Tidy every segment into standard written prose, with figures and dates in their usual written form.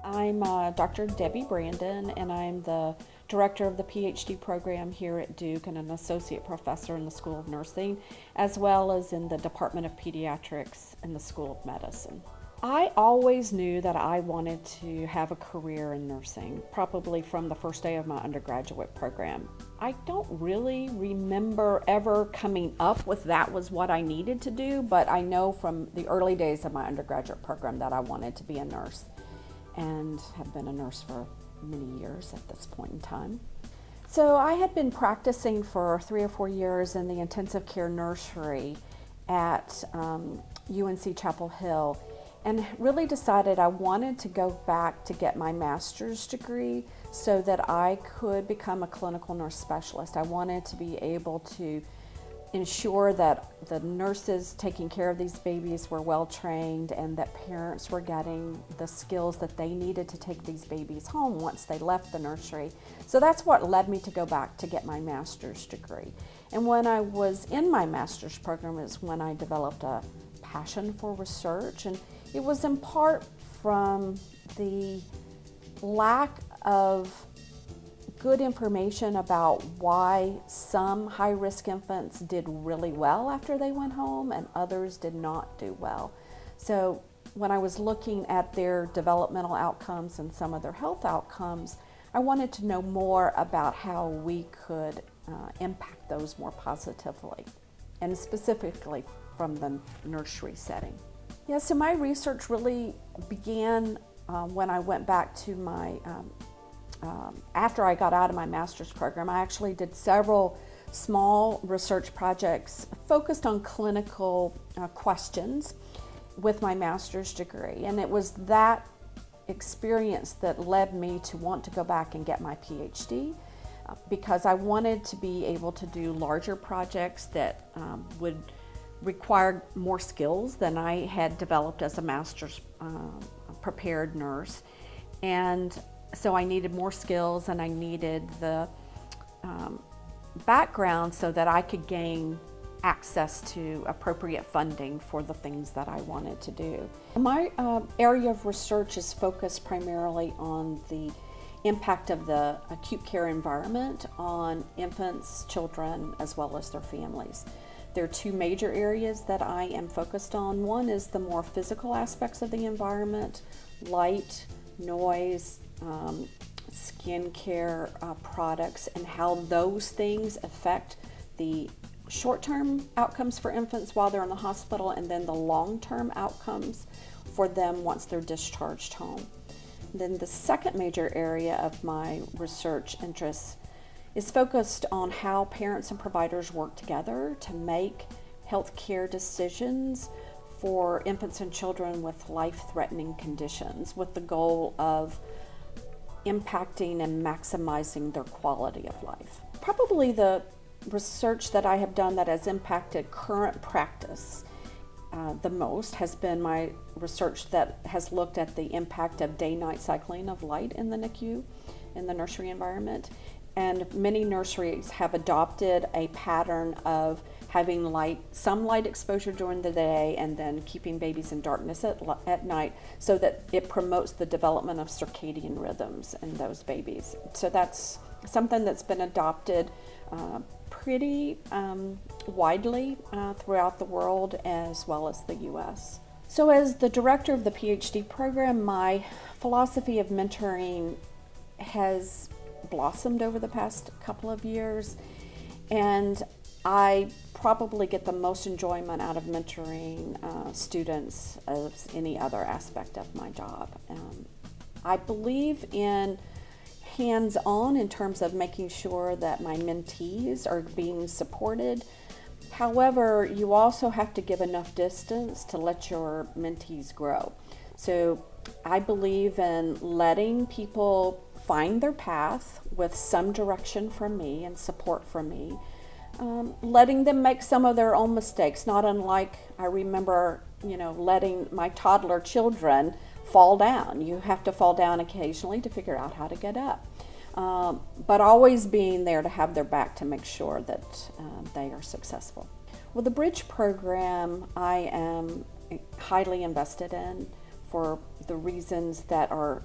I'm Dr. Debbie Brandon, and I'm the director of the PhD program here at Duke and an associate professor in the School of Nursing, as well as in the Department of Pediatrics in the School of Medicine. I always knew that I wanted to have a career in nursing, probably from the first day of my undergraduate program. I don't really remember ever coming up with that was what I needed to do, but I know from the early days of my undergraduate program that I wanted to be a nurse, and have been a nurse for many years at this point in time. So I had been practicing for 3 or 4 years in the intensive care nursery at UNC Chapel Hill, and really decided I wanted to go back to get my master's degree so that I could become a clinical nurse specialist. I wanted to be able to ensure that the nurses taking care of these babies were well trained and that parents were getting the skills that they needed to take these babies home once they left the nursery. So that's what led me to go back to get my master's degree. And when I was in my master's program is when I developed a passion for research, and it was in part from the lack of good information about why some high-risk infants did really well after they went home and others did not do well. So when I was looking at their developmental outcomes and some of their health outcomes, I wanted to know more about how we could impact those more positively, and specifically from the nursery setting. Yeah, so my research really began when I went back to my after I got out of my master's program. I actually did several small research projects focused on clinical questions with my master's degree. And it was that experience that led me to want to go back and get my PhD because I wanted to be able to do larger projects that would require more skills than I had developed as a master's prepared nurse. And so I needed more skills and I needed the background so that I could gain access to appropriate funding for the things that I wanted to do. My area of research is focused primarily on the impact of the acute care environment on infants, children, as well as their families. There are 2 major areas that I am focused on. One is the more physical aspects of the environment, light, noise, skin care products, and how those things affect the short-term outcomes for infants while they're in the hospital, and then the long-term outcomes for them once they're discharged home. Then the second major area of my research interests is focused on how parents and providers work together to make healthcare decisions for infants and children with life-threatening conditions, with the goal of impacting and maximizing their quality of life. Probably the research that I have done that has impacted current practice the most has been my research that has looked at the impact of day-night cycling of light in the NICU, in the nursery environment. And many nurseries have adopted a pattern of having some light exposure during the day and then keeping babies in darkness at night so that it promotes the development of circadian rhythms in those babies. So that's something that's been adopted pretty widely throughout the world as well as the US. So as the director of the PhD program, my philosophy of mentoring has blossomed over the past couple of years, and I probably get the most enjoyment out of mentoring students as any other aspect of my job. I believe in hands-on in terms of making sure that my mentees are being supported. However, you also have to give enough distance to let your mentees grow. So I believe in letting people find their path with some direction from me and support from me, letting them make some of their own mistakes, not unlike I remember, letting my toddler children fall down. You have to fall down occasionally to figure out how to get up, but always being there to have their back to make sure that they are successful. Well, the Bridge program I am highly invested in for the reasons that are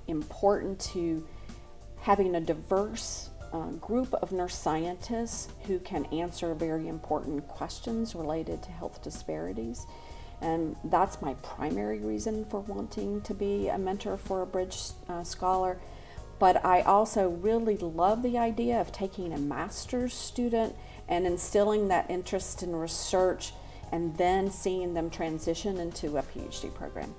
important to having a diverse group of nurse scientists who can answer very important questions related to health disparities. And that's my primary reason for wanting to be a mentor for a Bridge Scholar. But I also really love the idea of taking a master's student and instilling that interest in research and then seeing them transition into a PhD program.